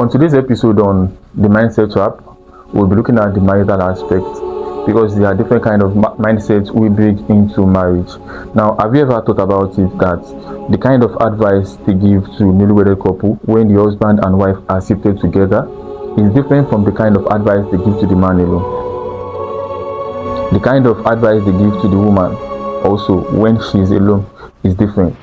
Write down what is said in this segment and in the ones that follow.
on today's episode on the mindset trap, we'll be looking at the marital aspect because there are different kind of mindsets we bring into marriage. Now, have you ever thought about it that the kind of advice they give to newlywed couple when the husband and wife are seated together is different from the kind of advice they give to the man alone? The kind of advice they give to the woman also when she's alone is different.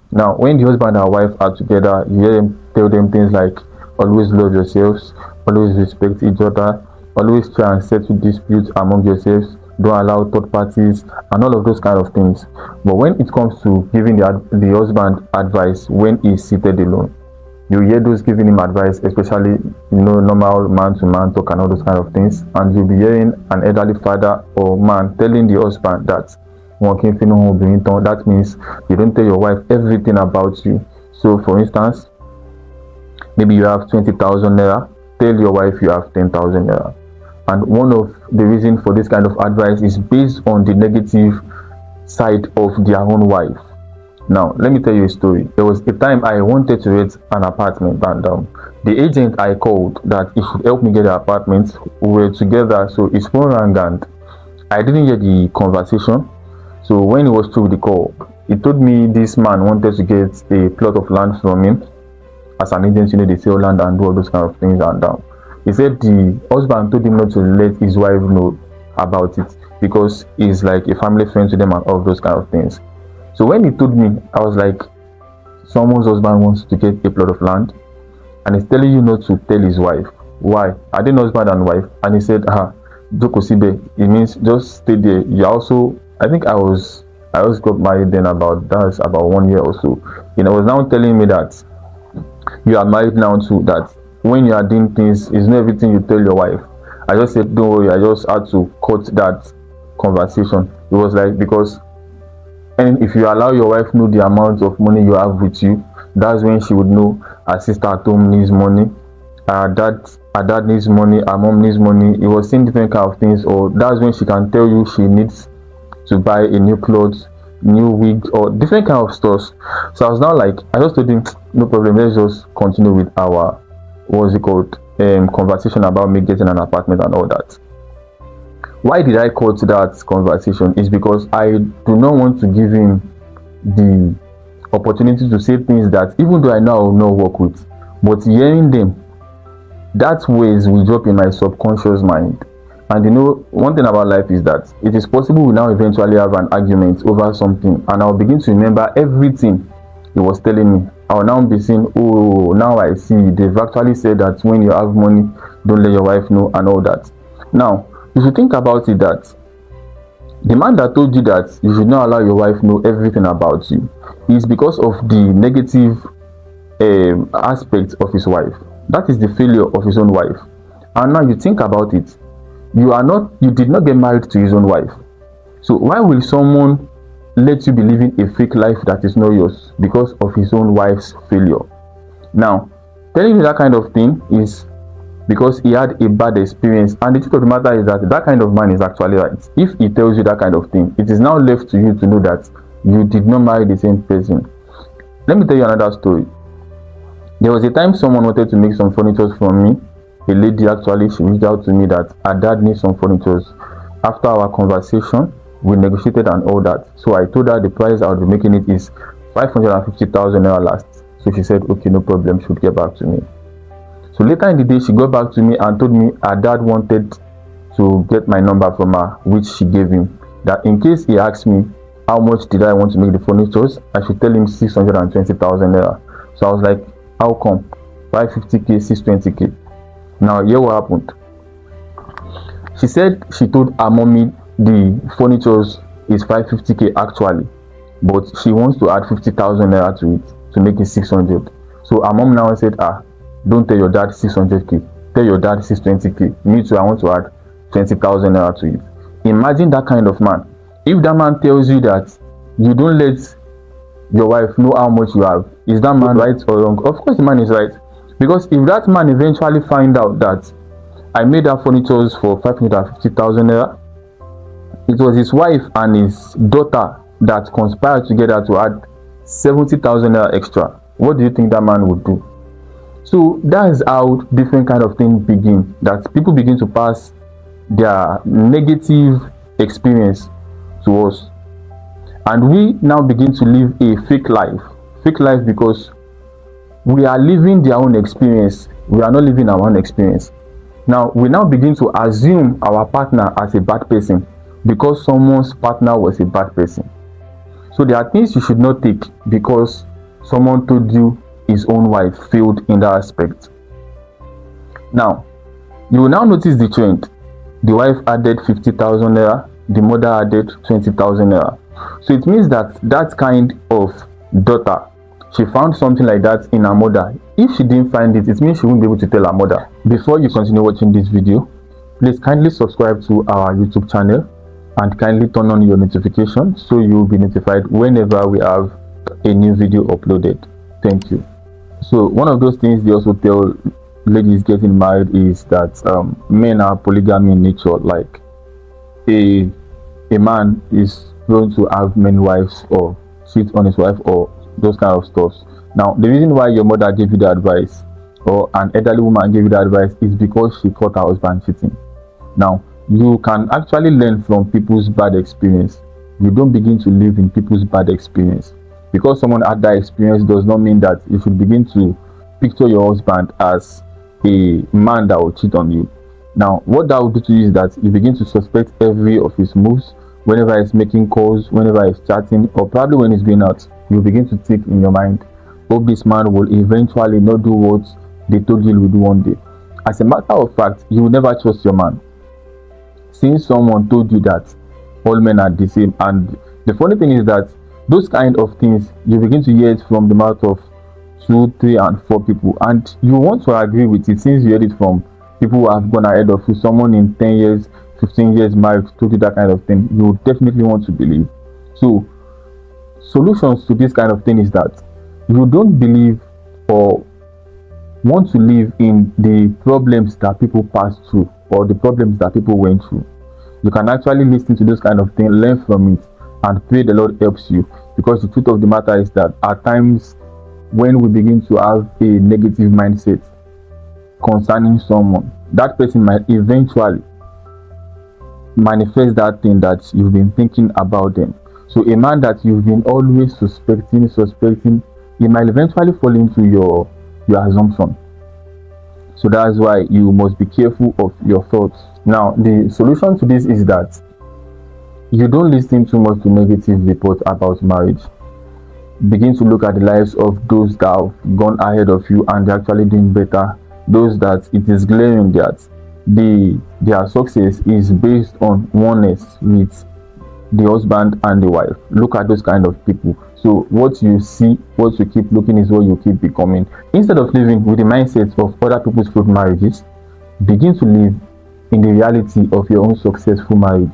Now, when the husband and wife are together, you hear them tell them things like always love yourselves, always respect each other, always try and settle disputes among yourselves, don't allow third parties, and all of those kind of things. But when it comes to giving the husband advice when he's seated alone, you hear those giving him advice, especially normal man-to-man talk and all those kind of things, and you'll be hearing an elderly father or man telling the husband that that means you don't tell your wife everything about you. So for instance, maybe you have 20,000 naira, tell your wife you have 10,000 naira. And one of the reasons for this kind of advice is based on the negative side of their own wife. Now, let me tell you a story. There was a time I wanted to rent an apartment, and the agent I called that he should help me get the apartment, we were together, so his phone rang and I didn't hear the conversation. So when he was through the call, he told me this man wanted to get a plot of land from him. As an agent, they sell land and do all those kind of things. And he said the husband told him not to let his wife know about it because he's like a family friend to them and all those kind of things. So when he told me, I was like, someone's husband wants to get a plot of land and he's telling you not to tell his wife. Why? Are they not husband and wife? And he said, Joko Sibe, it means just stay there. You also, I think I was got married then about 1 year or so. He was now telling me that you are married now too, that when you are doing things, it's not everything you tell your wife. I just said, don't worry, I just had to cut that conversation. It was like, because and if you allow your wife know the amount of money you have with you, that's when she would know her sister at home needs money, her dad needs money, her mom needs money. It was saying different kind of things, or that's when she can tell you she needs to buy a new clothes, new wig, or different kind of stuff. So I was now like, I just told him, no problem, let's just continue with our conversation about me getting an apartment and all that. Why did I call to that conversation? Is because I do not want to give him the opportunity to say things that even though I know I will not work with, but hearing them, that ways will drop in my subconscious mind. And one thing about life is that it is possible we now eventually have an argument over something, and I'll begin to remember everything he was telling me. I'll now be saying, oh, now I see, they've actually said that when you have money, don't let your wife know and all that. Now, if you think about it, that the man that told you that you should not allow your wife know everything about you is because of the negative aspect of his wife. That is the failure of his own wife. And now you think about it, you did not get married to his own wife. So why will someone let you be living a fake life that is not yours because of his own wife's failure? Now, telling you that kind of thing is because he had a bad experience, and the truth of the matter is that kind of man is actually right. If he tells you that kind of thing, it is now left to you to know that you did not marry the same person. Let me tell you another story. There was a time someone wanted to make some furniture from me. A lady actually, she reached out to me that her dad needs some furniture. After our conversation, we negotiated and all that. So I told her the price I would be making it is 550,000 naira last. So she said, okay, no problem, she would get back to me. So later in the day, she got back to me and told me her dad wanted to get my number from her, which she gave him. That in case he asked me how much did I want to make the furniture, I should tell him 620,000 naira. So I was like, how come? 550k, 620k. Now here what happened. She said she told her mommy the furniture is 550k actually, but she wants to add 50,000 naira to it to make it 600. So her mom now said, don't tell your dad 600k, tell your dad 620k. Me too, I want to add 20,000 naira to it. Imagine that kind of man. If that man tells you that you don't let your wife know how much you have, is that man right or wrong? Of course the man is right, because if that man eventually find out that I made that furniture for 550,000 naira. It was his wife and his daughter that conspired together to add 70,000 naira extra. What do you think that man would do? So that's how different kind of things begin, that people begin to pass their negative experience to us, and we now begin to live a fake life because we are living their own experience, we are not living our own experience. Now we now begin to assume our partner as a bad person because someone's partner was a bad person. So there are things you should not take because someone told you his own wife failed in that aspect. Now you will now notice the trend. The wife added 50,000 naira, the mother added 20,000 naira. So it means that that kind of daughter, she found something like that in her mother. If she didn't find it, it means she won't be able to tell her mother. Before you continue watching this video, please kindly subscribe to our YouTube channel and kindly turn on your notification so you will be notified whenever we have a new video uploaded. Thank you. So one of those things they also tell ladies getting married is that men are polygamy in nature. Like a man is going to have many wives or cheat on his wife or those kind of stuff. Now the reason why your mother gave you the advice or an elderly woman gave you the advice is because she caught her husband cheating. Now you can actually learn from people's bad experience. You don't begin to live in people's bad experience. Because someone had that experience does not mean that you should begin to picture your husband as a man that will cheat on you. Now what that will do to you is that you begin to suspect every of his moves. Whenever he's making calls, whenever he's chatting, or probably when he's going out, you begin to think in your mind, hope this man will eventually not do what they told you he will do one day. As a matter of fact, you will never trust your man, since someone told you that all men are the same. And the funny thing is that those kind of things you begin to hear it from the mouth of 2, 3, and 4 people, and you want to agree with it since you heard it from people who have gone ahead of you. Someone in 10 years, 15 years married told you that kind of thing, you definitely want to believe. So solutions to this kind of thing is that you don't believe or want to live in the problems that people pass through or the problems that people went through. You can actually listen to this kind of thing, learn from it, and pray the Lord helps you. Because the truth of the matter is that at times when we begin to have a negative mindset concerning someone, that person might eventually manifest that thing that you've been thinking about them. So a man that you've been always suspecting, he might eventually fall into your assumption. So that's why you must be careful of your thoughts. Now the solution to this is that you don't listen too much to negative reports about marriage. Begin to look at the lives of those that have gone ahead of you and they're actually doing better. Those that it is glaring that their success is based on oneness with the husband and the wife. Look at those kind of people. So what you see, what you keep looking is what you keep becoming. Instead of living with the mindset of other people's failed marriages, begin to live in the reality of your own successful marriage.